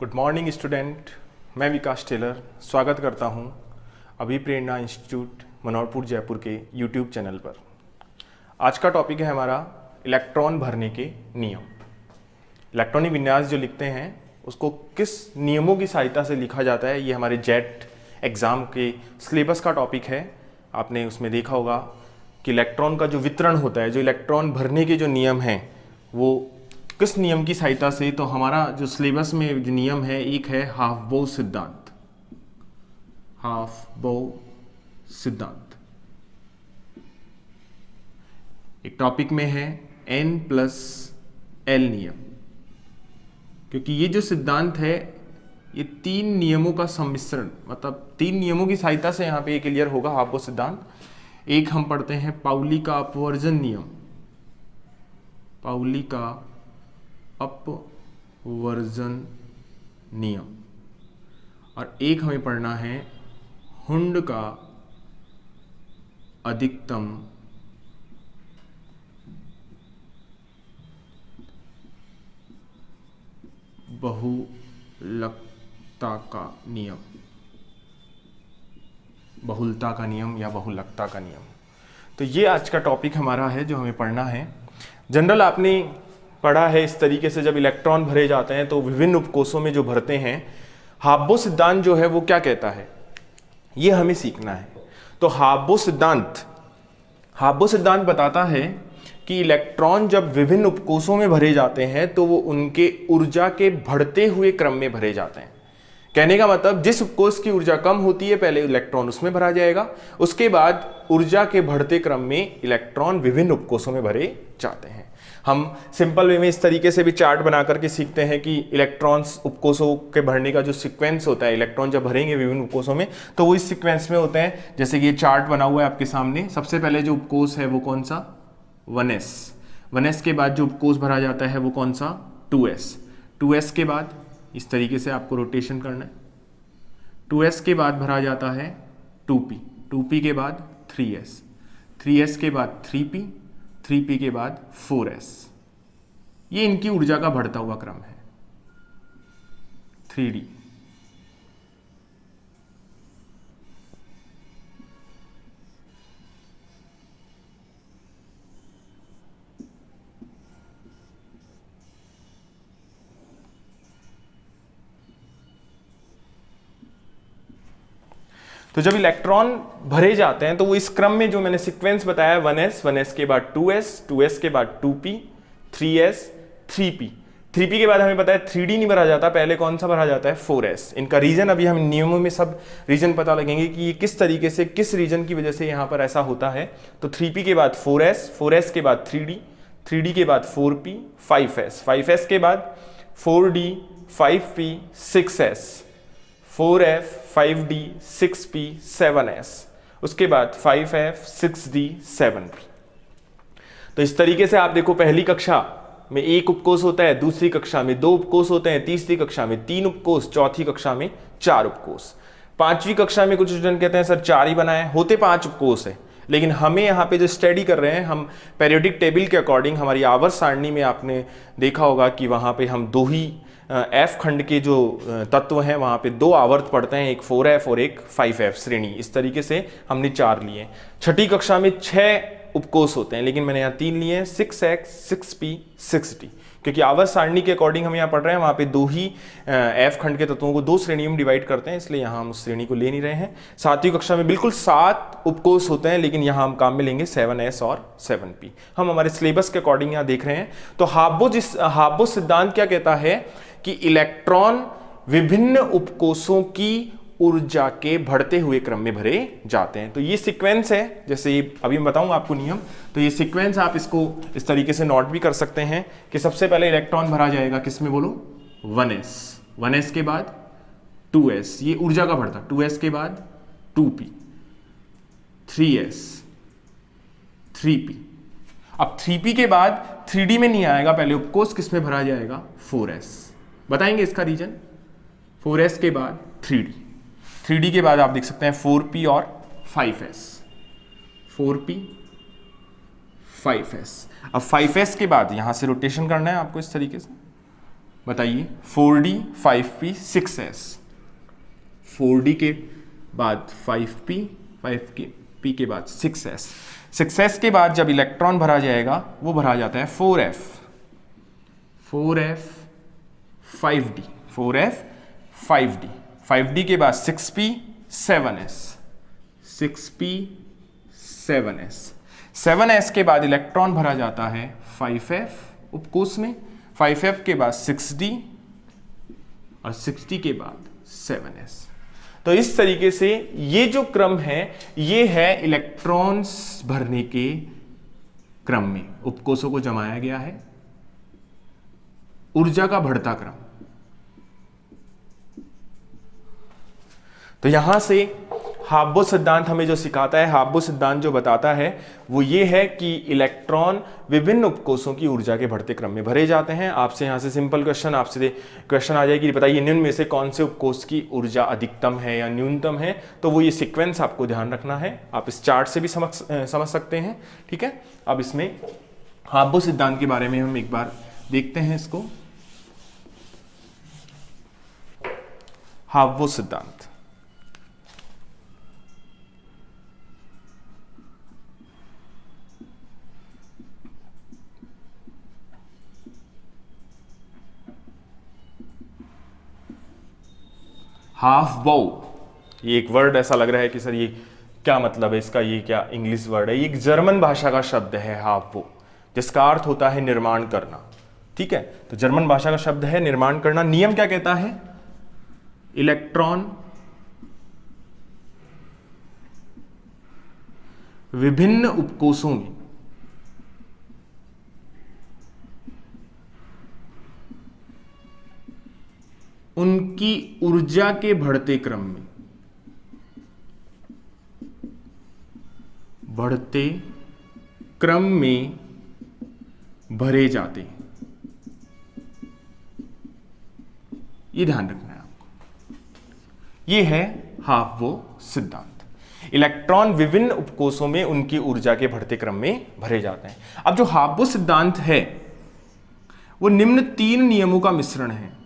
Good morning student, मैं विकास Taylor स्वागत करता हूं अभिप्रेरणा इंस्टीट्यूट मनोहरपुर जयपुर के यूट्यूब चैनल पर। आज का टॉपिक है हमारा इलेक्ट्रॉन भरने के नियम। इलेक्ट्रॉनिक विन्यास जो लिखते हैं उसको किस नियमों की सहायता से लिखा जाता है, ये हमारे जेट एग्ज़ाम के सिलेबस का टॉपिक है। आपने उसमें देखा होगा कि इलेक्ट्रॉन का जो वितरण होता है, जो इलेक्ट्रॉन भरने के जो नियम हैं वो किस नियम की सहायता से। तो हमारा जो सिलेबस में जो नियम है, एक है हाफ बो सिद्धांत। हाफ बो सिद्धांत एक टॉपिक में है N+L नियम, क्योंकि ये जो सिद्धांत है ये तीन नियमों का सम्मिश्रण, मतलब तीन नियमों की सहायता से यहाँ पे ये क्लियर होगा हाफ बो सिद्धांत। एक हम पढ़ते हैं पाउली का अपवर्जन नियम, पाउली का अपवर्जन नियम, और एक हमें पढ़ना है हुंड का अधिकतम बहुलकता का नियम, बहुलता का नियम या बहुलकता का नियम। तो ये आज का टॉपिक हमारा है जो हमें पढ़ना है। जनरल आपने पढ़ा है इस तरीके से, जब इलेक्ट्रॉन भरे जाते हैं तो विभिन्न उपकोषों में जो भरते हैं, हाफ बो सिद्धांत जो है वो क्या कहता है, ये हमें सीखना है। तो हाफ बो सिद्धांत बताता है कि इलेक्ट्रॉन जब विभिन्न उपकोषों में भरे जाते हैं तो वो उनके ऊर्जा के बढ़ते हुए क्रम में भरे जाते हैं। कहने का मतलब, जिस उपकोष की ऊर्जा कम होती है पहले इलेक्ट्रॉन उसमें भरा जाएगा, उसके बाद ऊर्जा के बढ़ते क्रम में इलेक्ट्रॉन विभिन्न उपकोषों में भरे जाते हैं। हम सिंपल वे में इस तरीके से भी चार्ट बना करके सीखते हैं कि इलेक्ट्रॉन्स उपकोषों के भरने का जो सीक्वेंस होता है, इलेक्ट्रॉन जब भरेंगे विभिन्न उपकोषों में तो वो इस सीक्वेंस में होते हैं। जैसे कि ये चार्ट बना हुआ है आपके सामने। सबसे पहले जो उपकोष है वो कौन सा, 1s। 1s के बाद जो उपकोष भरा जाता है वो कौन सा, 2s। 2s के बाद इस तरीके से आपको रोटेशन करना है। 2s के बाद भरा जाता है 2p। 2p के बाद 3s। 3s के बाद 3p। 3p के बाद 4s। ये इनकी ऊर्जा का बढ़ता हुआ क्रम है। 3d। तो जब इलेक्ट्रॉन भरे जाते हैं तो वो इस क्रम में जो मैंने सीक्वेंस बताया, 1s, 1s के बाद 2s, 2s के बाद 2p, 3s, 3p। 3p के बाद हमें पता है 3d नहीं भरा जाता, पहले कौन सा भरा जाता है, 4s। इनका रीजन अभी हम नियमों में सब रीजन पता लगेंगे कि ये किस तरीके से, किस रीजन की वजह से यहाँ पर ऐसा होता है। तो 3p के बाद 4s, 4s के बाद 3d, 3d के बाद 4p, 5s, 5s के बाद 4d, 5p, 6s, 4f, 5d, 6p, 7s, उसके बाद 5f, 6d, 7p। तो इस तरीके से आप देखो, पहली कक्षा में एक उपकोष होता है, दूसरी कक्षा में 2 उपकोष होते हैं, तीसरी कक्षा में 3 उपकोष, चौथी कक्षा में 4 उपकोष। 5वीं कक्षा में कुछ स्टूडेंट कहते हैं सर 4 ही बनाए, होते 5 उपकोष है, लेकिन हमें यहाँ पे जो स्टडी कर रहे हैं हम पेरियोडिक टेबल के अकॉर्डिंग, हमारी आवर्त सारणी में आपने देखा होगा कि वहाँ पे हम 2 ही एफ खंड के जो तत्व हैं वहाँ पे 2 आवर्त पढ़ते हैं, एक 4f और एक 5f श्रेणी। इस तरीके से हमने 4 लिए। छठी कक्षा में 6 उपकोष होते हैं, लेकिन मैंने यहाँ 3 लिए हैं, 6x, 6p, 6d, क्योंकि आवर्त सारणी के अकॉर्डिंग हम यहाँ पढ़ रहे हैं। वहाँ पे 2 ही एफ खंड के तत्वों को 2 श्रेणियों में डिवाइड करते हैं, इसलिए यहाँ हम उस श्रेणी को ले नहीं रहे हैं। 7वीं कक्षा में बिल्कुल 7 उपकोष होते हैं, लेकिन यहाँ हम काम में लेंगे 7s और 7p। हम हमारे सिलेबस के अकॉर्डिंग यहाँ देख रहे हैं। तो हाफ बो सिद्धांत क्या कहता है कि इलेक्ट्रॉन विभिन्न उपकोषों की ऊर्जा के बढ़ते हुए क्रम में भरे जाते हैं। तो ये सीक्वेंस है, जैसे ये अभी मैं बताऊंगा आपको नियम। तो ये सीक्वेंस आप इसको इस तरीके से नोट भी कर सकते हैं कि सबसे पहले इलेक्ट्रॉन भरा जाएगा किसमें बोलो, 1s। 1s के बाद 2s, ये ऊर्जा का बढ़ता, 2s के बाद 2p, 3s, 3p। अब 3p के बाद 3d में नहीं आएगा, पहले उपकोष किसमें भरा जाएगा, 4s। बताएंगे इसका रीजन। 4s के बाद 3d, 3d के बाद आप देख सकते हैं 4p और 5s, 4p, 5s। अब 5s के बाद यहां से रोटेशन करना है आपको इस तरीके से, बताइए 4d 5p 6s, 4d के बाद 5p, 5p के बाद 6s, 6s के बाद जब इलेक्ट्रॉन भरा जाएगा वो भरा जाता है 4f, 4f 5d, 4f 5d, 5d के बाद 6p 7s, 6p 7s, 7s के बाद इलेक्ट्रॉन भरा जाता है 5f उपकोष में, 5f के बाद 6d और 6d के बाद 7s। तो इस तरीके से ये जो क्रम है ये है इलेक्ट्रॉन्स भरने के क्रम में उपकोषों को जमाया गया है, ऊर्जा का बढ़ता क्रम। तो यहां से हाब्बो सिद्धांत हमें जो सिखाता है, हाब्बो सिद्धांत जो बताता है वो ये है कि इलेक्ट्रॉन विभिन्न उपकोषों की ऊर्जा के बढ़ते क्रम में भरे जाते हैं। आपसे यहां से सिंपल क्वेश्चन आपसे क्वेश्चन आ जाएगी, बताइए निम्न में से कौन से उपकोष की ऊर्जा अधिकतम है या न्यूनतम है। तो वो ये सीक्वेंस आपको ध्यान रखना है, आप इस चार्ट से भी समझ सकते हैं। ठीक है, अब इसमें हाब्बो सिद्धांत के बारे में हम एक बार देखते हैं इसको। हाब्बो सिद्धांत, हाफबो, ये एक वर्ड ऐसा लग रहा है कि सर ये क्या मतलब है इसका, ये क्या इंग्लिश वर्ड है। ये एक जर्मन भाषा का शब्द है हाफबो, जिसका अर्थ होता है निर्माण करना। ठीक है, तो जर्मन भाषा का शब्द है निर्माण करना। नियम क्या कहता है, इलेक्ट्रॉन विभिन्न उपकोषों में उनकी ऊर्जा के बढ़ते क्रम में, बढ़ते क्रम में भरे जाते हैं। ये ध्यान रखना है आपको, ये है हाफबो सिद्धांत। इलेक्ट्रॉन विभिन्न उपकोषों में उनकी ऊर्जा के बढ़ते क्रम में भरे जाते हैं। अब जो हाफबो सिद्धांत है वो निम्न 3 नियमों का मिश्रण है।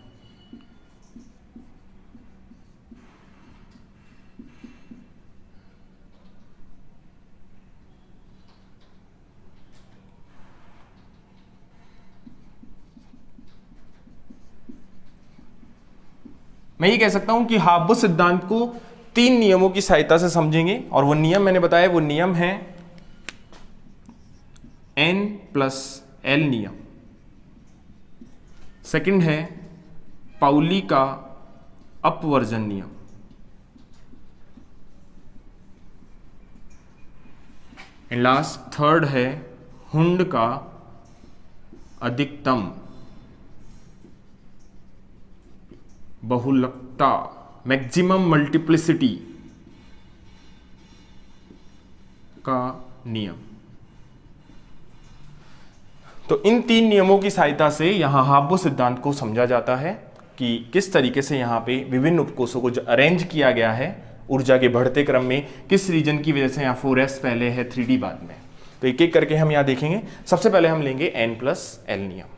मैं ये कह सकता हूं कि हाफबो सिद्धांत को 3 नियमों की सहायता से समझेंगे, और वो नियम मैंने बताया, वो नियम है N+L नियम। सेकंड है पाउली का अपवर्जन नियम। एंड लास्ट थर्ड है हुंड का अधिकतम बहुलकता, मैक्सिमम मल्टीप्लिसिटी का नियम। तो इन 3 नियमों की सहायता से यहां हाफबो सिद्धांत को समझा जाता है कि किस तरीके से यहां पे विभिन्न उपकोषों को जो अरेंज किया गया है ऊर्जा के बढ़ते क्रम में, किस रीजन की वजह से। यहाँ 4s पहले है, 3d बाद में। तो एक एक करके हम यहां देखेंगे। सबसे पहले हम लेंगे N+L नियम।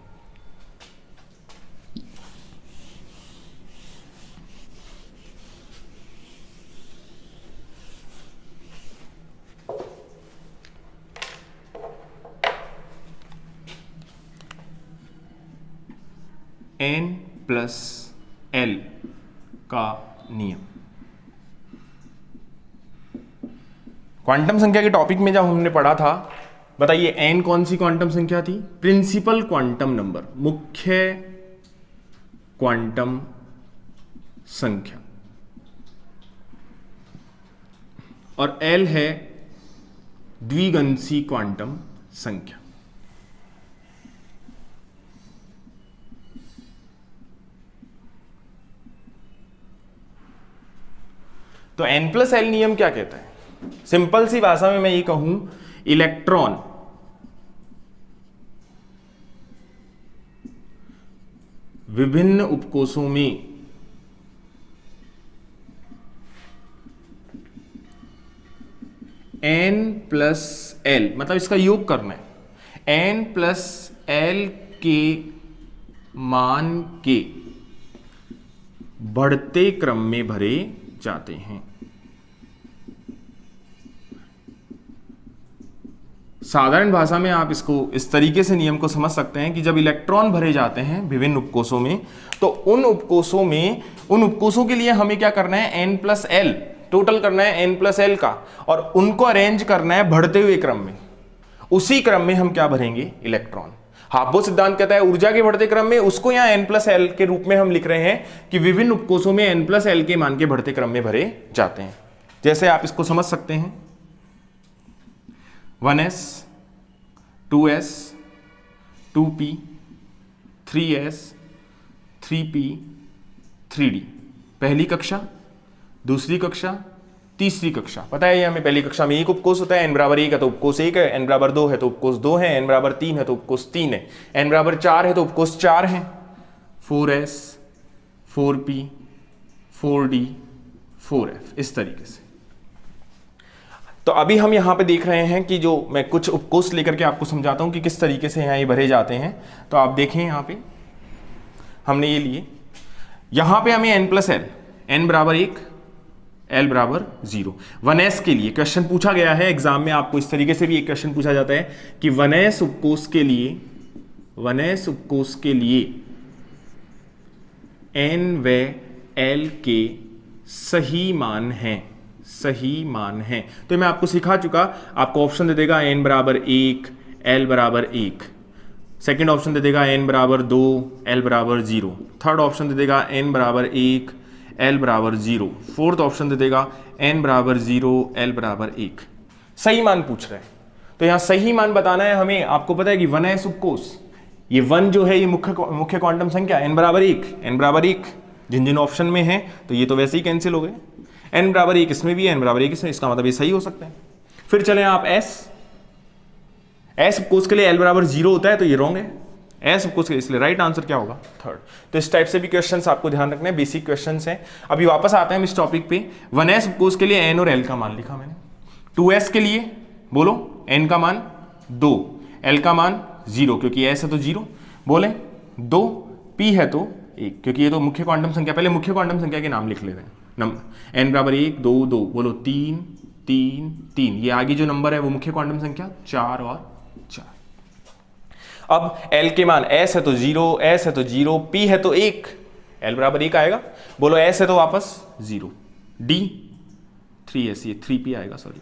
N+L का नियम। क्वांटम संख्या के टॉपिक में जब हमने पढ़ा था, बताइए n कौन सी क्वांटम संख्या थी, प्रिंसिपल क्वांटम नंबर, मुख्य क्वांटम संख्या, और L है द्विगंशी क्वांटम संख्या। तो N+L नियम क्या कहता है, सिंपल सी भाषा में मैं ये कहूं, इलेक्ट्रॉन विभिन्न उपकोषों में N+L, मतलब इसका योग करना है, N+L के मान के बढ़ते क्रम में भरे जाते हैं। साधारण भाषा में आप इसको इस तरीके से नियम को समझ सकते हैं कि जब इलेक्ट्रॉन भरे जाते हैं विभिन्न उपकोषों में, तो उन उपकोषों के लिए हमें क्या करना है, n+l टोटल करना है n+l का, और उनको अरेंज करना है बढ़ते हुए क्रम में। उसी क्रम में हम क्या भरेंगे, इलेक्ट्रॉन। हाफबो सिद्धांत कहता है ऊर्जा के बढ़ते क्रम में, उसको यहां n+l के रूप में हम लिख रहे हैं कि विभिन्न उपकोषों में n+l के मान के बढ़ते क्रम में भरे जाते हैं। जैसे आप इसको समझ सकते हैं, 1s 2s 2p 3s 3p 3d। पहली कक्षा, दूसरी कक्षा, तीसरी कक्षा। पता है ये हमें, पहली कक्षा में एक उपकोष होता है, n=1 है तो उपकोष 1 है, n=2 है तो उपकोष 2 है, n=3 है तो उपकोष 3 है, n=4 है तो उपकोष 4 है। 4s 4p 4d 4f, इस तरीके से। तो अभी हम यहां पे देख रहे हैं कि जो मैं कुछ उपकोष लेकर के आपको समझाता हूं कि किस तरीके से यहां ये भरे जाते हैं। तो आप देखें यहां पे हमने ये लिए, यहां पे हमें n+l, n=1 l=0। 1s के लिए क्वेश्चन पूछा गया है एग्जाम में, आपको इस तरीके से भी एक क्वेश्चन पूछा जाता है कि 1s उपकोष के लिए n व l के सही मान हैं। तो मैं आपको सिखा चुका, आपको ऑप्शन दे देगा n=1 l=1, सेकेंड ऑप्शन दे देगा n=2 l=0, थर्ड ऑप्शन दे देगा n=1 l=0, फोर्थ ऑप्शन दे देगा n=0 l=1। सही मान पूछ रहे हैं, तो यहां सही मान बताना है हमें। आपको पता है कि 1s उपकोष, ये 1 जो है ये मुख्य क्वांटम संख्या, n=1 जिन ऑप्शन में है, तो ये तो वैसे ही कैंसिल हो गए। n=1 इसमें भी है, n=1 इसमें, इसका मतलब ये सही हो सकता है। फिर चले आप s उपकोष के लिए l=0 होता है तो ये रॉन्ग है, s उपकोष के लिए, इसलिए राइट आंसर क्या होगा, थर्ड। तो इस टाइप से भी क्वेश्चंस आपको ध्यान रखने हैं, बेसिक क्वेश्चंस हैं। अभी वापस आते हैं हम इस टॉपिक पे। 1s उपकोष के लिए n और l का मान लिखा मैंने। 2s के लिए बोलो n का मान 2, l का मान 0, क्योंकि s है तो 0, बोले 2, p है तो 1, क्योंकि ये तो मुख्य क्वांटम संख्या। पहले मुख्य क्वांटम संख्या के नाम लिख लेते हैं। नंबर n=1 2 2, बोलो 3 3 3, ये आगे जो नंबर है वो मुख्य क्वांटम संख्या 4 और 4। अब l के मान, s है तो 0, s है तो 0, p है तो 1, l=1 आएगा, बोलो s है तो वापस 0, d 3s, ये 3p आएगा, सॉरी,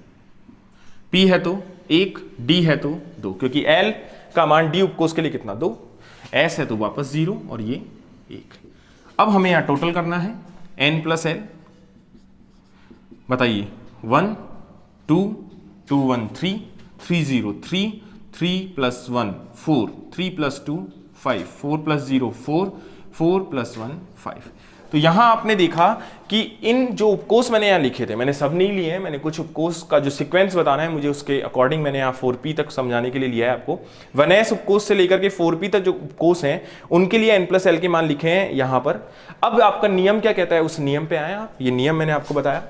p है तो 1, d है तो 2, क्योंकि l का मान d उपकोष के लिए कितना, 2, s है तो वापस 0 और ये 1। अब हमें यहां टोटल करना है n+l, बताइए 1 2 2 1 3 3 0 3 3 + 1 4 3 + 2 5 4 + 0 4 4 + 1 5। तो यहां आपने देखा कि इन जो उपकोष मैंने यहां लिखे थे, मैंने सब नहीं लिए हैं, मैंने कुछ उपकोष का जो सीक्वेंस बताना है मुझे, उसके अकॉर्डिंग मैंने यहाँ 4p तक समझाने के लिए लिया है आपको। 1s उपकोष से लेकर के 4p तक जो उपकोष हैं उनके लिए n+l के मान लिखे हैं यहां पर। अब आपका नियम क्या कहता है, उस नियम पे आए आप। ये नियम मैंने आपको बताया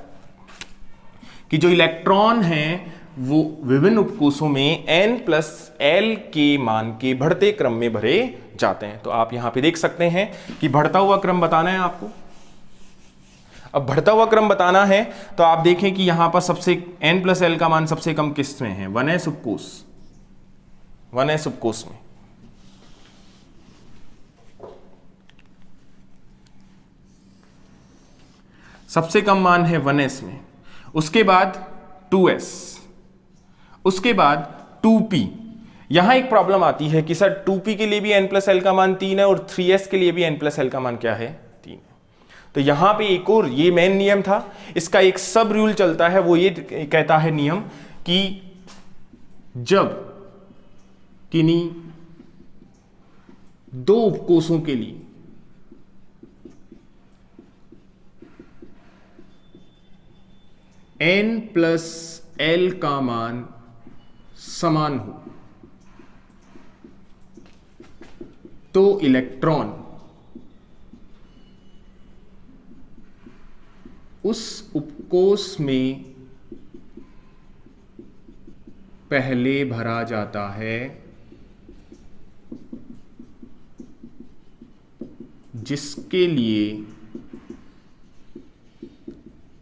कि जो इलेक्ट्रॉन हैं वो विभिन्न उपकोषों में n+l के मान के बढ़ते क्रम में भरे जाते हैं। तो आप यहां पे देख सकते हैं कि बढ़ता हुआ क्रम बताना है आपको। अब बढ़ता हुआ क्रम बताना है तो आप देखें कि यहां पर सबसे n+l का मान सबसे कम किस में है, 1s उपकोष में। सबसे कम मान है 1s में, उसके बाद 2s, उसके बाद 2p। यहां एक प्रॉब्लम आती है कि सर 2p के लिए भी n+l का मान 3 है और 3s के लिए भी n+l का मान क्या है, 3 है। तो यहां पे एक और, ये मेन नियम था, इसका एक सब रूल चलता है, वो ये कहता है नियम कि जब किन्हीं दो उपकोषों के लिए n+l का मान समान हो तो इलेक्ट्रॉन उस उपकोष में पहले भरा जाता है जिसके लिए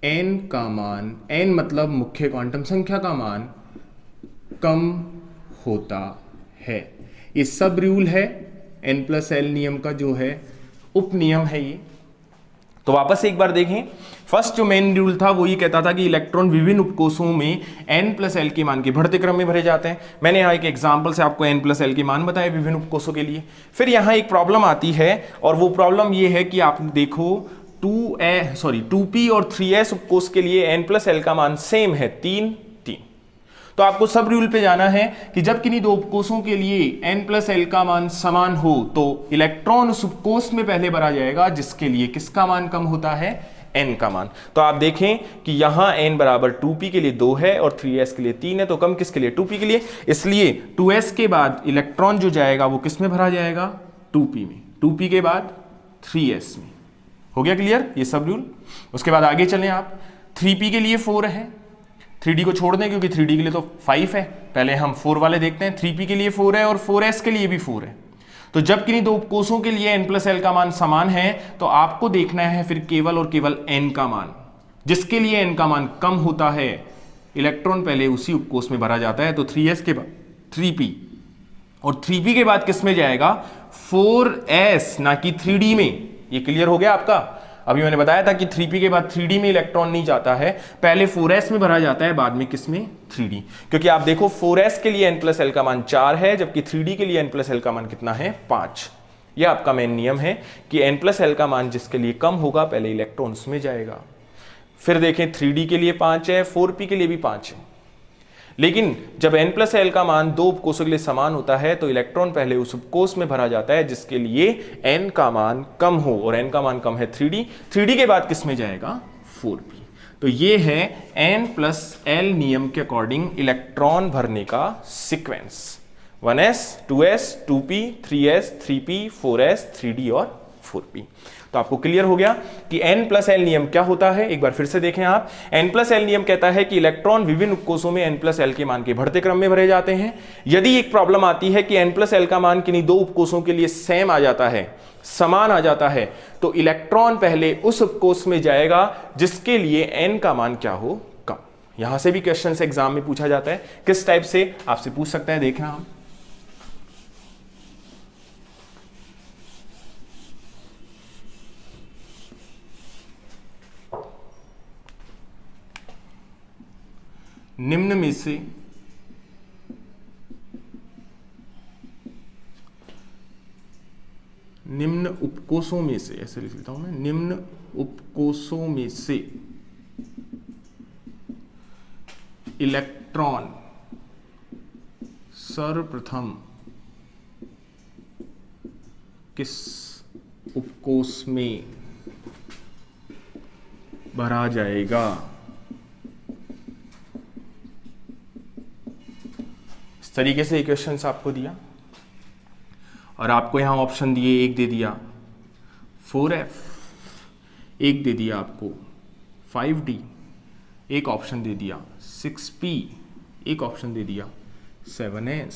n का मान, n मतलब मुख्य क्वांटम संख्या का मान कम होता है। ये सब रूल है, n+l नियम का जो है उप नियम है ये। तो वापस एक बार देखें, फर्स्ट जो मेन रूल था वो ये कहता था कि इलेक्ट्रॉन विभिन्न उपकोषों में n+l के मान के बढ़ते क्रम में भरे जाते हैं। मैंने यहाँ एक एग्जांपल से आपको n+l के मान बताए विभिन्न उपकोषों के लिए। फिर यहाँ एक प्रॉब्लम आती है और वो प्रॉब्लम ये है कि आप देखो 2p और 3s उपकोष के लिए n+l का मान सेम है 3। तो आपको सब रूल पे जाना है कि जब किन्हीं दो उपकोषों के लिए n+l का मान समान हो तो इलेक्ट्रॉन उस उपकोष में पहले भरा जाएगा जिसके लिए किसका मान कम होता है, n का मान। तो आप देखें कि यहां n बराबर 2p के लिए 2 है और 3s के लिए 3 है, तो कम किसके लिए, 2p के लिए। इसलिए 2s के बाद इलेक्ट्रॉन जो जाएगा वो किस में भरा जाएगा, 2p में, 2p के बाद 3s में। हो गया क्लियर ये सब रूल। उसके बाद आगे चलें आप, 3p के लिए 4 है, 3d को छोड़ दें क्योंकि 3d के लिए तो 5 है, पहले हम 4 वाले देखते हैं। 3p के लिए 4 है और 4s के लिए भी 4 है। तो जब किन्हीं दो उपकोषों के लिए n+l का मान समान है तो आपको देखना है फिर केवल और केवल n का मान, जिसके लिए n का मान कम होता है इलेक्ट्रॉन पहले उसी उपकोष में भरा जाता है। तो 3s के बाद 3p और 3p के बाद किस में जाएगा, 4s, ना कि 3d में। ये क्लियर हो गया आपका। अभी मैंने बताया था कि 3p के बाद 3d में इलेक्ट्रॉन नहीं जाता है, पहले 4s में भरा जाता है, बाद में किस में, 3d। क्योंकि आप देखो 4s के लिए n+l का मान 4 है, जबकि 3d के लिए n+l का मान कितना है, 5। यह आपका मेन नियम है कि n+l का मान जिसके लिए कम होगा पहले इलेक्ट्रॉन उसमें जाएगा। फिर देखें 3d के लिए 5 है, 4p के लिए भी 5 है। लेकिन जब n+l का मान दो उपकोषों के लिए समान होता है तो इलेक्ट्रॉन पहले उस उपकोष में भरा जाता है जिसके लिए n का मान कम हो, और n का मान कम है 3d। 3d के बाद किस में जाएगा, 4p। तो ये है n+l नियम के अकॉर्डिंग इलेक्ट्रॉन भरने का sequence, 1s 2s 2p 3s 3p 4s 3d और 4p। तो आपको क्लियर हो गया कि n+l नियम क्या होता है। एक बार फिर से देखें आप, n+l नियम कहता है कि इलेक्ट्रॉन विभिन्न उपकोषों में n+l के मान के बढ़ते क्रम में भरे जाते हैं। यदि एक प्रॉब्लम आती है कि n+l का मान किन्हीं दो उपकोषों के लिए सेम आ जाता है, समान आ जाता है, तो इलेक्ट्रॉन पहले उस उपकोष में जाएगा जिसके लिए n का मान क्या हो, कम। यहां से भी क्वेश्चन एग्जाम में पूछा जाता है। किस टाइप से आपसे पूछ सकता है, देखना हम। निम्न में से निम्न उपकोषों में से, ऐसे लिख लेता हूं मैं, निम्न उपकोषों में से इलेक्ट्रॉन सर्वप्रथम किस उपकोष में भरा जाएगा। इस तरीके से इक्वेशन आपको दिया और आपको यहां ऑप्शन दिए, एक दे दिया 4f, एक दे दिया आपको 5d, एक ऑप्शन दे दिया 6p, एक ऑप्शन दे दिया 7s।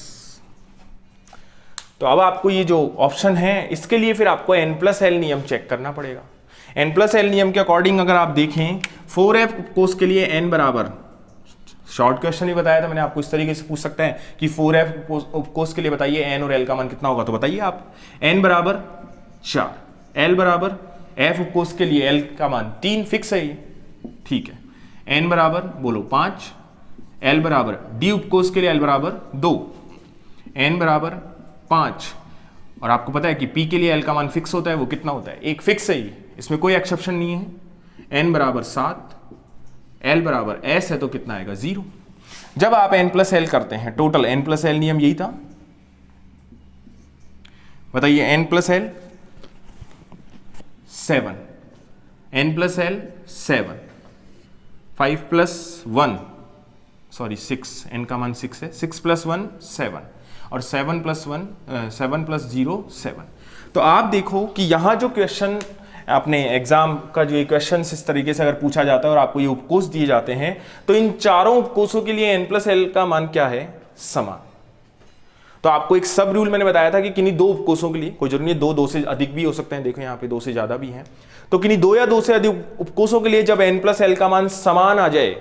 तो अब आपको ये जो ऑप्शन है इसके लिए फिर आपको n+l नियम चेक करना पड़ेगा। n+l नियम के अकॉर्डिंग अगर आप देखें 4f उपकोष के लिए n बराबर, शॉर्ट क्वेश्चन ही बताया था मैंने आपको, इस तरीके से पूछ सकता है कि 4f उपकोष के लिए बताइए n और l का मान कितना होगा। तो बताइए आप, n बराबर 4, l बराबर, f उपकोष के लिए l का मान 3 फिक्स है ये, ठीक है। n बराबर बोलो 5, l बराबर, d उपकोष के लिए l बराबर 2, n बराबर 5, और आपको पता है कि p के लिए l का मान फिक्स होता है, वो कितना होता है, 1 फिक्स है ये, इसमें कोई एक्सेप्शन नहीं है। n बराबर 7, l बराबर s है तो कितना आएगा, 0। जब आप n+l करते हैं, टोटल n+l नियम यही था, बताइए n+l 7, n+l 7, 5+1 सॉरी 6, n का मान 6 है, 6+1 7 और 7+0 7। तो आप देखो कि यहां जो क्वेश्चन अपने एग्जाम का जो क्वेश्चन इस तरीके से अगर पूछा जाता है और आपको ये उपकोष दिए जाते हैं तो इन चारों उपकोषों के लिए n+l का मान क्या है, समान। तो आपको एक सब रूल मैंने बताया था कि किन्हीं दो उपकोषों के लिए, कोई जरूरी नहीं दो से अधिक भी हो सकते हैं, देखो यहाँ पे 2 से ज्यादा भी हैं, तो किन्हीं 2 या 2 से अधिक उपकोषों के लिए जब n+l का मान समान आ जाए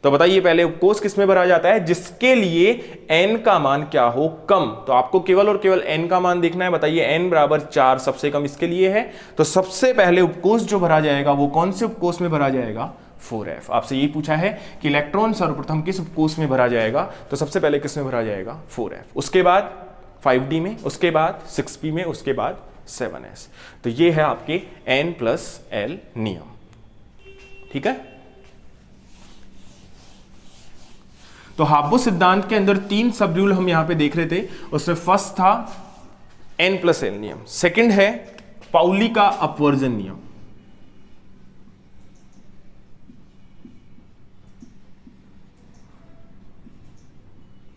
तो बताइए पहले उपकोष किसमें भरा जाता है, जिसके लिए n का मान क्या हो, कम। तो आपको केवल और केवल n का मान देखना है। बताइए n बराबर 4 सबसे कम इसके लिए है, तो सबसे पहले उपकोष जो भरा जाएगा वो कौन से उपकोष में भरा जाएगा, 4f। आपसे यही पूछा है कि इलेक्ट्रॉन सर्वप्रथम किस उपकोष में भरा जाएगा, तो सबसे पहले किस में भरा जाएगा, 4f, उसके बाद 5d में, उसके बाद 6p में, उसके बाद 7s। तो ये है आपके n+l नियम। ठीक है, तो हाब्बो सिद्धांत के अंदर 3 सब रूल हम यहां पे देख रहे थे। उसमें फर्स्ट था n+l नियम, सेकंड है पाउली का अपवर्जन नियम,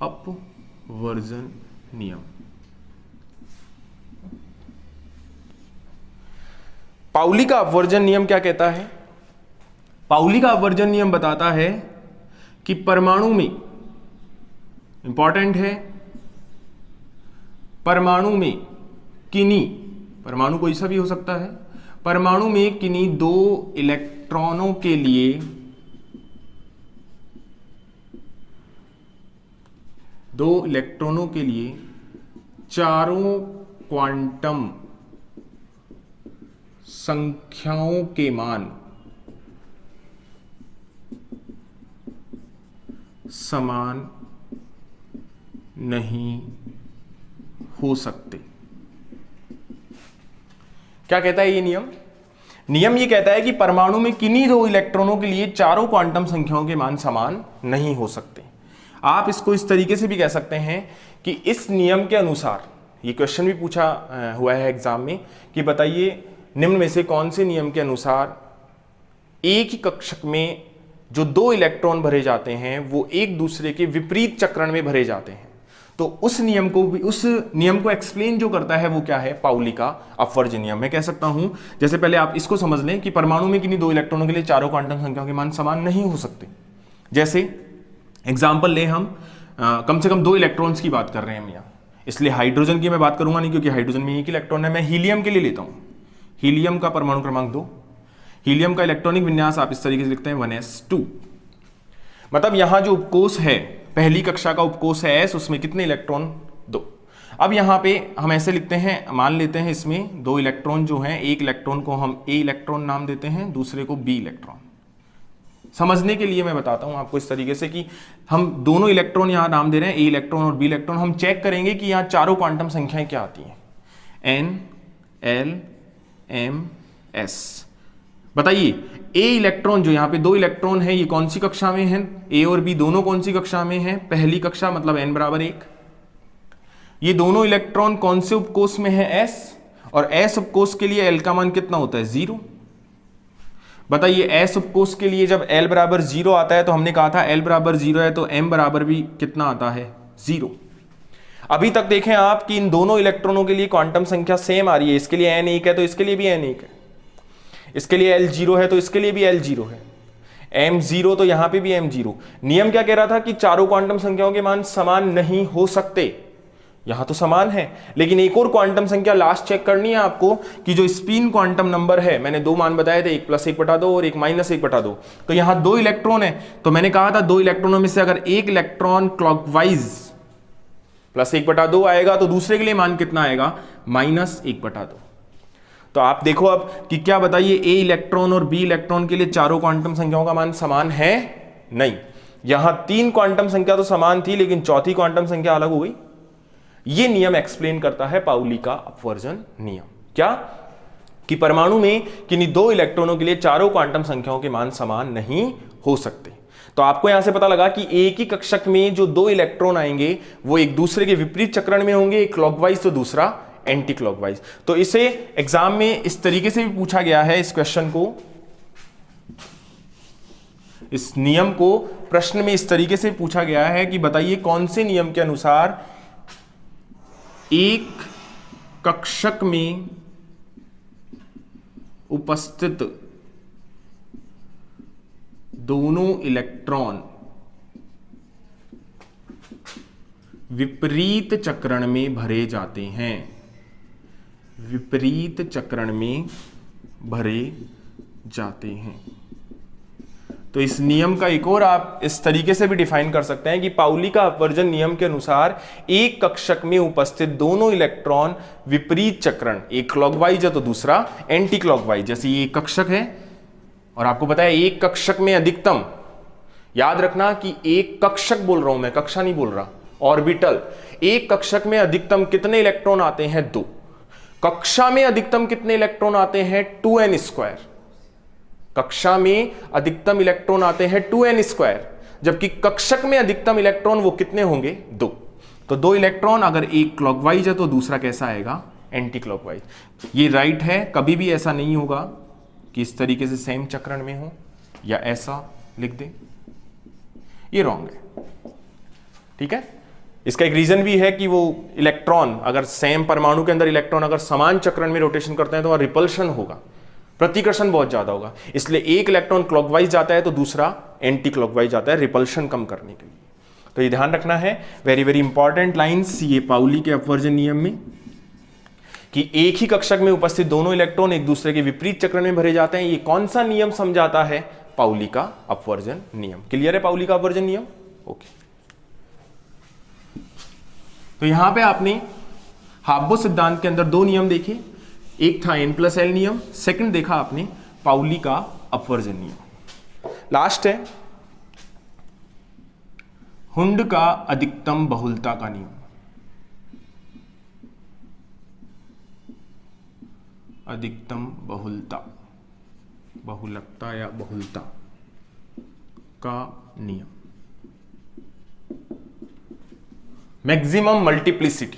अपवर्जन नियम। पाउली का अपवर्जन नियम क्या कहता है? पाउली का अपवर्जन नियम बताता है कि परमाणु में, इंपॉर्टेंट है, परमाणु में किन्हीं, परमाणु कोई सा भी हो सकता है, परमाणु में किन्हीं 2 इलेक्ट्रॉनों के लिए चारों क्वांटम संख्याओं के मान समान नहीं हो सकते। क्या कहता है ये नियम? नियम ये कहता है कि परमाणु में किन्हीं 2 इलेक्ट्रॉनों के लिए चारों क्वांटम संख्याओं के मान समान नहीं हो सकते। आप इसको इस तरीके से भी कह सकते हैं कि इस नियम के अनुसार, ये क्वेश्चन भी पूछा हुआ है एग्जाम में कि बताइए निम्न में से कौन से नियम के अनुसार एक ही कक्षक में जो 2 इलेक्ट्रॉन भरे जाते हैं वो एक दूसरे के विपरीत चक्रण में भरे जाते हैं। तो उस नियम को एक्सप्लेन जो करता है वो क्या है, पाउली का अपवर्जन नियम। मैं कह सकता हूं, जैसे पहले आप इसको समझ लें कि परमाणु में किन्हीं 2 इलेक्ट्रॉनों के लिए चारों क्वांटम संख्याओं के मान समान नहीं हो सकते। जैसे एग्जाम्पल ले हम, कम से कम 2 इलेक्ट्रॉन्स की बात कर रहे हैं हम यहाँ, इसलिए हाइड्रोजन की मैं बात करूंगा नहीं क्योंकि हाइड्रोजन में एक इलेक्ट्रॉन है। मैं हीलियम के लिए लेता हूं, हीलियम का परमाणु क्रमांक 2, हीलियम का इलेक्ट्रॉनिक विन्यास आप इस तरीके से लिखते हैं 1s2। मतलब यहां जो उपकोष है, पहली कक्षा का उपकोष है s, उसमें कितने इलेक्ट्रॉन, 2। अब यहां पे हम ऐसे लिखते हैं, मान लेते हैं इसमें 2 इलेक्ट्रॉन जो हैं, एक इलेक्ट्रॉन को हम a इलेक्ट्रॉन नाम देते हैं, दूसरे को b इलेक्ट्रॉन। समझने के लिए मैं बताता हूं आपको इस तरीके से कि हम दोनों इलेक्ट्रॉन यहां नाम दे रहे हैं, a इलेक्ट्रॉन और b इलेक्ट्रॉन। हम चेक करेंगे कि यहां चारों क्वांटम संख्याएं क्या आती हैं, n, l, m, s। बताइए a इलेक्ट्रॉन जो यहाँ पे 2 इलेक्ट्रॉन है, ये कौन सी कक्षा में है, a और b दोनों कौन सी कक्षा में है, पहली कक्षा, मतलब n बराबर 1। ये दोनों इलेक्ट्रॉन कौन से उपकोष में है, s, और s उपकोष के लिए l का मान कितना होता है, 0। बताइए s उपकोष के लिए जब l बराबर 0 आता है तो हमने कहा था l बराबर 0 है तो m बराबर भी कितना आता है, 0। अभी तक देखें आप कि इन दोनों इलेक्ट्रॉनों के लिए क्वांटम संख्या सेम आ रही है, इसके लिए n 1 है तो इसके लिए भी n 1 है, इसके लिए l 0 है तो इसके लिए भी l 0 है, m 0 तो यहां पे भी m 0। नियम क्या कह रहा था कि चारों क्वांटम संख्याओं के मान समान नहीं हो सकते। यहां तो समान है, लेकिन एक और क्वांटम संख्या लास्ट चेक करनी है आपको कि जो स्पिन क्वांटम नंबर है, मैंने 2 मान बताए थे, 1 + 1/2 और 1 - 1/2। तो यहां 2 इलेक्ट्रॉन है, तो मैंने कहा था 2 इलेक्ट्रॉनों में से अगर एक इलेक्ट्रॉन क्लॉकवाइज +1/2 आएगा तो दूसरे के लिए मान कितना आएगा, -1/2। तो आप देखो अब कि क्या, बताइए a इलेक्ट्रॉन और b इलेक्ट्रॉन के लिए चारों क्वांटम संख्याओं का मान समान है, नहीं। यहां 3 क्वांटम संख्या तो समान थी लेकिन चौथी क्वांटम संख्या अलग हो गई। यह नियम एक्सप्लेन करता है पाउली का अपवर्जन नियम, क्या कि परमाणु में किन्हीं 2 इलेक्ट्रॉनों के लिए चारों क्वांटम संख्याओं के मान समान नहीं हो सकते। तो आपको यहां से पता लगा कि एक ही कक्षक में जो 2 इलेक्ट्रॉन आएंगे वो एक दूसरे के विपरीत चक्रण में होंगे, एक क्लॉकवाइज तो दूसरा एंटी क्लॉकवाइज। तो इसे एग्जाम में इस तरीके से भी पूछा गया है, इस क्वेश्चन को, इस नियम को प्रश्न में इस तरीके से पूछा गया है कि बताइए कौन से नियम के अनुसार एक कक्षक में उपस्थित दोनों इलेक्ट्रॉन विपरीत चक्रण में भरे जाते हैं, विपरीत चक्रण में भरे जाते हैं। तो इस नियम का एक और आप इस तरीके से भी डिफाइन कर सकते हैं कि पाउली का अपवर्जन नियम के अनुसार एक कक्षक में उपस्थित दोनों इलेक्ट्रॉन विपरीत चक्रण, एक क्लॉकवाइज है तो दूसरा एंटी क्लॉकवाइज। जैसे ये एक कक्षक है और आपको पता है एक कक्षक में अधिकतम, याद रखना कि एक कक्षक बोल रहा हूं मैं, कक्षा नहीं बोल रहा, ऑर्बिटल। एक कक्षक में अधिकतम कितने इलेक्ट्रॉन आते हैं? 2। कक्षा में अधिकतम कितने इलेक्ट्रॉन आते हैं? 2n²। कक्षा में अधिकतम इलेक्ट्रॉन आते हैं 2n², जबकि कक्षक में अधिकतम इलेक्ट्रॉन वो कितने होंगे? 2। तो 2 इलेक्ट्रॉन, अगर एक क्लॉकवाइज है तो दूसरा कैसा आएगा? Anti clockwise. ये राइट है, कभी भी ऐसा नहीं होगा कि इस तरीके से सेम चक्रण में हो या ऐसा लिख दे, ये रॉन्ग है। ठीक है, इसका एक रीजन भी है कि वो इलेक्ट्रॉन अगर सेम परमाणु के अंदर इलेक्ट्रॉन अगर समान चक्रण में रोटेशन करते हैं तो वहां रिपल्शन होगा, प्रतिकर्षण बहुत ज्यादा होगा। इसलिए एक इलेक्ट्रॉन क्लॉकवाइज जाता है तो दूसरा एंटी क्लॉकवाइज जाता है, रिपल्शन कम करने के लिए। तो ये ध्यान रखना है, वेरी वेरी इंपॉर्टेंट लाइंस ये पाउली के अपवर्जन नियम में, कि एक ही कक्षक में उपस्थित दोनों इलेक्ट्रॉन एक दूसरे के विपरीत चक्रण में भरे जाते हैं। ये कौन सा नियम समझाता है? पाउली का अपवर्जन नियम। क्लियर है पाउली का अपवर्जन नियम? ओके। तो यहां पे आपने हाब्बो सिद्धांत के अंदर 2 नियम देखे, एक था n+l नियम, सेकंड देखा आपने पाउली का अपवर्जन नियम। लास्ट है हुंड का अधिकतम बहुलता का नियम। अधिकतम बहुलता, बहुलकता या बहुलता का नियम। मैक्सिमम मल्टीप्लिसिटी,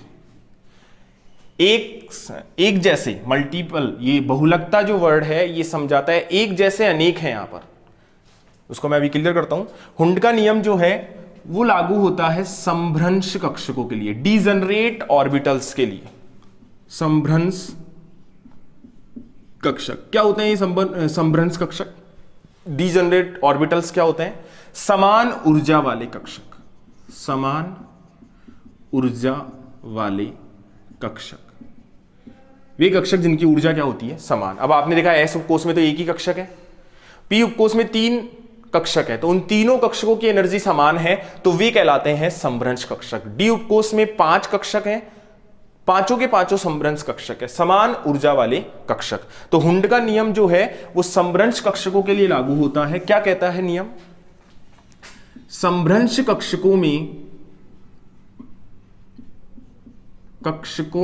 एक जैसे, मल्टीपल, ये बहुलकता जो वर्ड है ये समझाता है एक जैसे अनेक है। यहां पर उसको मैं अभी क्लियर करता हूं। हुंड का नियम जो है वो लागू होता है संभ्रंश कक्षकों के लिए, डीजनरेट ऑर्बिटल्स के लिए। संभ्रंश कक्षक क्या होते हैं? ये संभ्रंश कक्षक, डीजनरेट ऑर्बिटल्स क्या होते हैं? समान ऊर्जा वाले कक्षक, समान ऊर्जा वाले कक्षक, वे कक्षक जिनकी ऊर्जा क्या होती है? समान। अब आपने देखा एस उपकोष में तो एक ही कक्षक है, पी उपकोष में 3 कक्षक है, तो उन तीनों कक्षकों की एनर्जी समान है तो वे कहलाते हैं संभ्रंश कक्षक। डी उपकोष में 5 कक्षक हैं, पांचों के पांचों संभ्रंश कक्षक है, समान ऊर्जा वाले कक्षक। तो हुंड का नियम जो है वो संभ्रंश कक्षकों के लिए लागू होता है। क्या कहता है नियम? संभ्रंश कक्षकों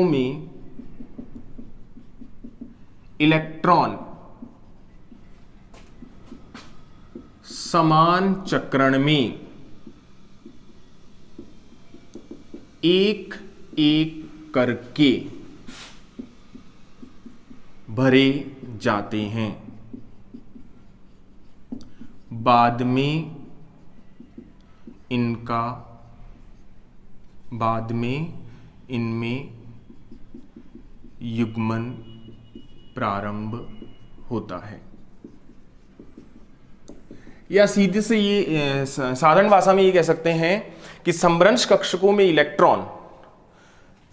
में इलेक्ट्रॉन समान चक्रण में एक एक करके भरे जाते हैं, बाद में इनमें युग्मन प्रारंभ होता है। या सीधे से ये साधारण भाषा में ये कह सकते हैं कि संभ्रंश कक्षकों में इलेक्ट्रॉन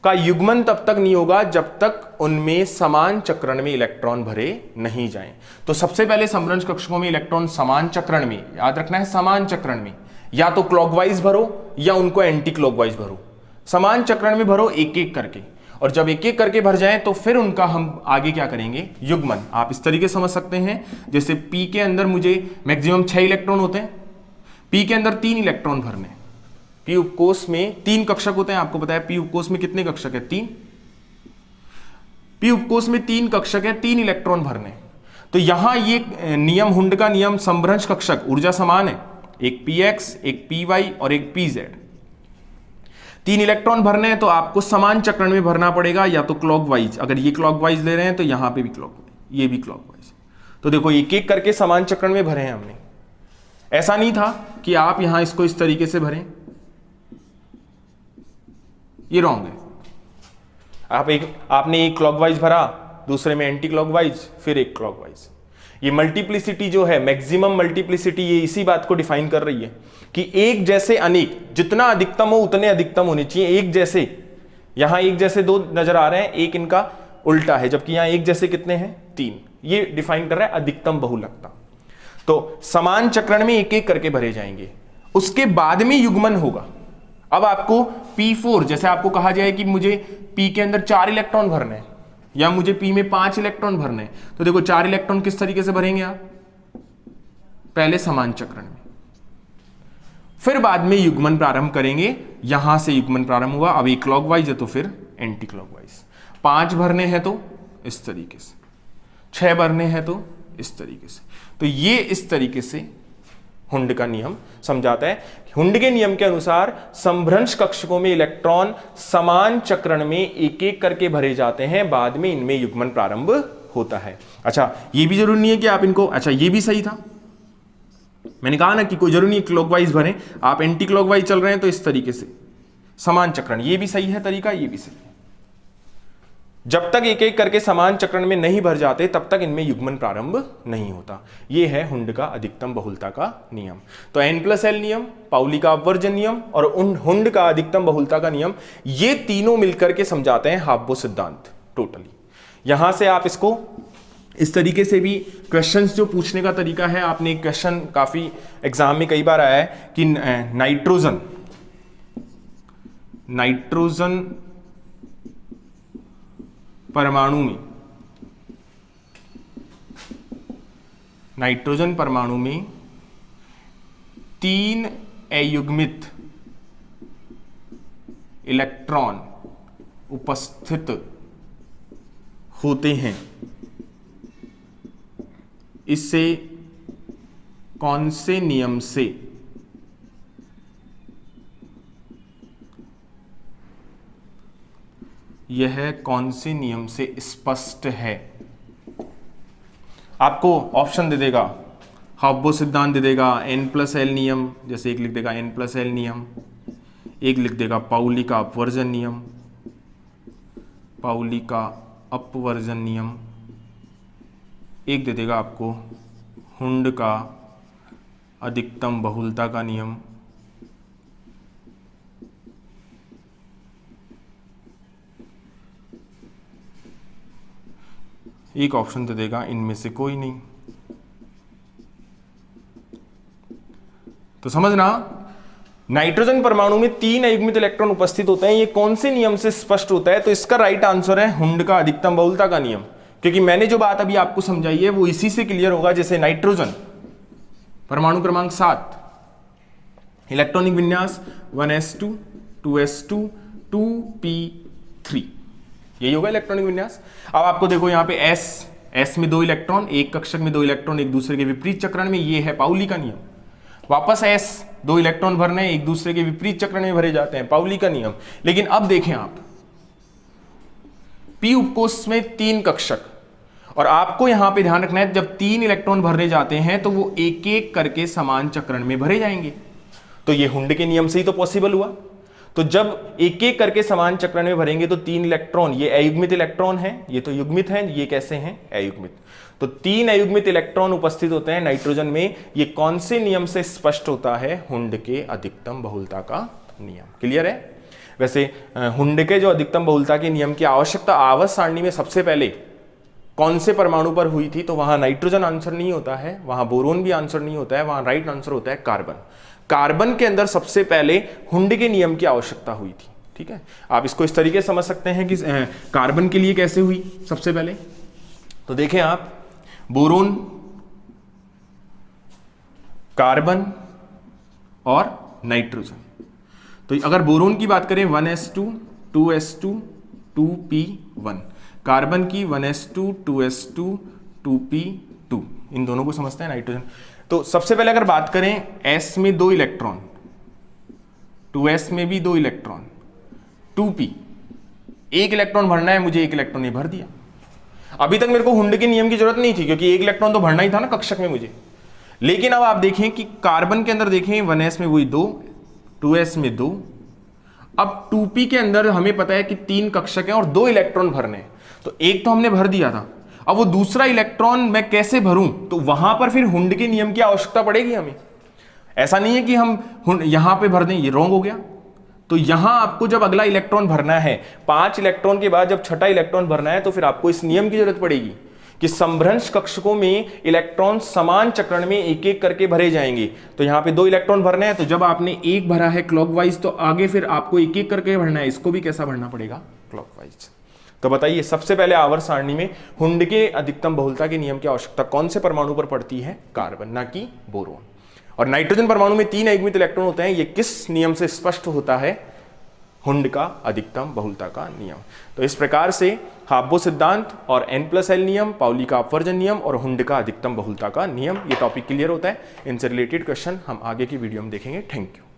का युग्मन तब तक नहीं होगा जब तक उनमें समान चक्रण में इलेक्ट्रॉन भरे नहीं जाएं। तो सबसे पहले संभ्रंश कक्षकों में इलेक्ट्रॉन समान चक्रण में, याद रखना है समान चक्रण में, या तो क्लॉकवाइज भरो या उनको एंटी क्लॉकवाइज भरो। समान चक्रण में भरो एक एक करके, और जब एक एक करके भर जाएं तो फिर उनका हम आगे क्या करेंगे? युग्मन। आप इस तरीके से समझ सकते हैं, जैसे पी के अंदर मुझे मैक्सिमम 6 इलेक्ट्रॉन होते हैं, पी के अंदर 3 इलेक्ट्रॉन भरने। पी उपकोष में 3 कक्षक होते हैं, आपको पता है पी उपकोष में कितने कक्षक है? 3। पी उपकोष में 3 कक्षक है, 3 इलेक्ट्रॉन भरने। तो यहां ये नियम, हुंड का नियम, संभ्रंश कक्षक ऊर्जा समान है, एक px, एक py और एक pz। 3 इलेक्ट्रॉन भरने हैं तो आपको समान चक्रण में भरना पड़ेगा, या तो क्लॉकवाइज, अगर ये क्लॉकवाइज ले रहे हैं तो यहां पे भी क्लॉकवाइज, ये भी क्लॉकवाइज। तो देखो एक एक करके समान चक्रण में भरे हैं हमने। ऐसा नहीं था कि आप यहां इसको इस तरीके से भरें, ये रॉन्ग है। आपने एक क्लॉकवाइज भरा, दूसरे में एंटी क्लॉकवाइज, फिर एक क्लॉकवाइज। ये मल्टीप्लिसिटी जो है, मैक्सिमम मल्टीप्लिसिटी, ये इसी बात को डिफाइन कर रही है कि एक जैसे अनेक, जितना अधिकतम हो उतने अधिकतम होने चाहिए। एक जैसे, यहां एक जैसे दो नजर आ रहे हैं, एक इनका उल्टा है, जबकि यहां एक जैसे कितने हैं, तीन। ये डिफाइन कर रहा है अधिकतम बहुलकता। तो समान चक्रण में एक एक करके भरे जाएंगे, उसके बाद में युग्मन होगा। अब आपको P4, जैसे आपको कहा जाए कि मुझे P के अंदर 4 इलेक्ट्रॉन भरने हैं या मुझे P में 5 इलेक्ट्रॉन भरने हैं, तो देखो 4 इलेक्ट्रॉन किस तरीके से भरेंगे आप, पहले समान चक्रण में, फिर बाद में युग्मन प्रारंभ करेंगे। यहां से युग्मन प्रारंभ हुआ, अब एक क्लॉकवाइज है तो फिर एंटी क्लॉकवाइज। 5 भरने हैं तो इस तरीके से, 6 भरने हैं तो इस तरीके से। तो ये इस तरीके से हुंड का नियम समझाता है। हुंड के नियम के अनुसार संभ्रंश कक्षकों में इलेक्ट्रॉन समान चक्रण में एक एक करके भरे जाते हैं, बाद में इनमें युग्मन प्रारंभ होता है। अच्छा, ये भी जरूरी नहीं है कि आप इनको, अच्छा ये भी सही था, मैंने कहा ना कि कोई जरूरी नहीं क्लॉकवाइज भरें, आप एंटी क्लॉकवाइज चल रहे हैं तो इस तरीके से समान चक्रण, ये भी सही है तरीका, ये भी सही है। जब तक एक एक करके समान चक्रण में नहीं भर जाते तब तक इनमें युग्मन प्रारंभ नहीं होता। यह है हुंड का अधिकतम बहुलता का नियम। तो N+L नियम, पाउली का अपवर्जन नियम और हुंड का अधिकतम बहुलता का नियम, ये तीनों मिलकर के समझाते हैं हाब्बो सिद्धांत टोटली। यहां से आप इसको इस तरीके से भी क्वेश्चंस जो पूछने का तरीका है, आपने एक क्वेश्चन काफी एग्जाम में कई बार आया है कि नाइट्रोजन परमाणु में 3 अयुग्मित इलेक्ट्रॉन उपस्थित होते हैं, इससे कौन से नियम से यह कौन से नियम से स्पष्ट है। आपको ऑप्शन दे देगा, हाब्बो सिद्धांत दे देगा, N+L नियम, जैसे एक लिख देगा N+L नियम, एक लिख देगा पाउली का अपवर्जन नियम, पाउली का अपवर्जन नियम, एक दे देगा आपको हुंड का अधिकतम बहुलता का नियम, एक ऑप्शन दे देगा इनमें से कोई नहीं। तो समझना, नाइट्रोजन परमाणु में 3 अयुग्मित इलेक्ट्रॉन उपस्थित होते हैं, ये कौन से नियम से स्पष्ट होता है। तो इसका राइट आंसर है हुंड का अधिकतम बहुलता का नियम, क्योंकि मैंने जो बात अभी आपको समझाई है वो इसी से क्लियर होगा। जैसे नाइट्रोजन परमाणु क्रमांक 7, इलेक्ट्रॉनिक विन्यास 1s2 2s2 2p3, यही होगा इलेक्ट्रॉनिक विन्यास। अब आपको देखो यहाँ पे s में 2 इलेक्ट्रॉन, एक कक्षक में 2 इलेक्ट्रॉन एक दूसरे के विपरीत चक्रण में, ये है पाउली का नियम। वापस s 2 इलेक्ट्रॉन भरने एक दूसरे के विपरीत चक्रण में भरे जाते हैं, पाउली का नियम। लेकिन अब देखें आप, p उपकोष में 3 कक्षक, और आपको यहां पे ध्यान रखना है जब 3 इलेक्ट्रॉन भरे जाते हैं तो वो एक एक करके समान चक्रण में भरे जाएंगे। तो ये हुंड के नियम से ही तो पॉसिबल हुआ। तो जब एक एक करके समान चक्रण में भरेंगे तो 3 इलेक्ट्रॉन, ये अयुग्मित इलेक्ट्रॉन है, ये तो युग्मित हैं, ये कैसे हैं, अयुग्मित। तो 3 अयुग्मित इलेक्ट्रॉन उपस्थित होते हैं नाइट्रोजन में, ये कौन से नियम से स्पष्ट होता है, हुंड के अधिकतम बहुलता का नियम। क्लियर है। वैसे हुंड के जो अधिकतम बहुलता के नियम की आवश्यकता आवर्त सारणी में सबसे पहले कौन से परमाणु पर हुई थी, तो वहां नाइट्रोजन आंसर नहीं होता है, वहां बोरोन भी आंसर नहीं होता है, वहां राइट आंसर होता है कार्बन। कार्बन के अंदर सबसे पहले हुंड के नियम की आवश्यकता हुई थी। ठीक है, आप इसको इस तरीके से समझ सकते हैं कि कार्बन के लिए कैसे हुई सबसे पहले। तो देखें आप, बोरोन, कार्बन और नाइट्रोजन। तो अगर बोरोन की बात करें 1s2 2s2 2p1, कार्बन की 1s2 2s2 2p2, इन दोनों को समझते हैं नाइट्रोजन। तो सबसे पहले अगर बात करें s में 2 इलेक्ट्रॉन, 2s में भी 2 इलेक्ट्रॉन, 2p, 1 इलेक्ट्रॉन भरना है, मुझे 1 इलेक्ट्रॉन नहीं भर दिया। अभी तक मेरे को हुंड के नियम की जरूरत नहीं थी क्योंकि 1 इलेक्ट्रॉन तो भरना ही था ना कक्षक में मुझे। लेकिन अब आप देखें कि कार्बन के अंदर देखें 1s में वही 2, 2s में 2, अब 2p के अंदर हमें पता है कि 3 कक्षक हैं और 2 इलेक्ट्रॉन भरने हैं। तो एक तो हमने भर दिया था, अब वो दूसरा इलेक्ट्रॉन मैं कैसे भरूं, तो वहां पर फिर हुंड के नियम की आवश्यकता पड़ेगी हमें। ऐसा नहीं है कि हम यहां पे भर दें, ये रॉन्ग हो गया। तो यहां आपको जब अगला इलेक्ट्रॉन भरना है, 5 इलेक्ट्रॉन के बाद जब छठा इलेक्ट्रॉन भरना है, तो फिर आपको इस नियम की जरूरत पड़ेगी कि समभ्रंश कक्षकों में इलेक्ट्रॉन समान चक्रण में एक एक करके भरे जाएंगे। तो यहां पे 2 इलेक्ट्रॉन भरने हैं, तो जब आपने एक भरा है क्लॉकवाइज, तो आगे फिर आपको एक एक करके भरना है, इसको भी कैसा भरना पड़ेगा, क्लॉकवाइज। तो बताइए सबसे पहले आवर्त सारणी में हुंड के अधिकतम बहुलता के नियम की आवश्यकता कौन से परमाणु पर पड़ती है, कार्बन, ना कि बोरोन। और नाइट्रोजन परमाणु में 3 युग्मित इलेक्ट्रॉन होते हैं, ये किस नियम से स्पष्ट होता है, हुंड का अधिकतम बहुलता का नियम। तो इस प्रकार से हाब्बो सिद्धांत और N+L नियम, पाउली का अपवर्जन नियम और हुंड का अधिकतम बहुलता का नियम, ये टॉपिक क्लियर होता है। इनसे रिलेटेड क्वेश्चन हम आगे की वीडियो में देखेंगे। Thank you.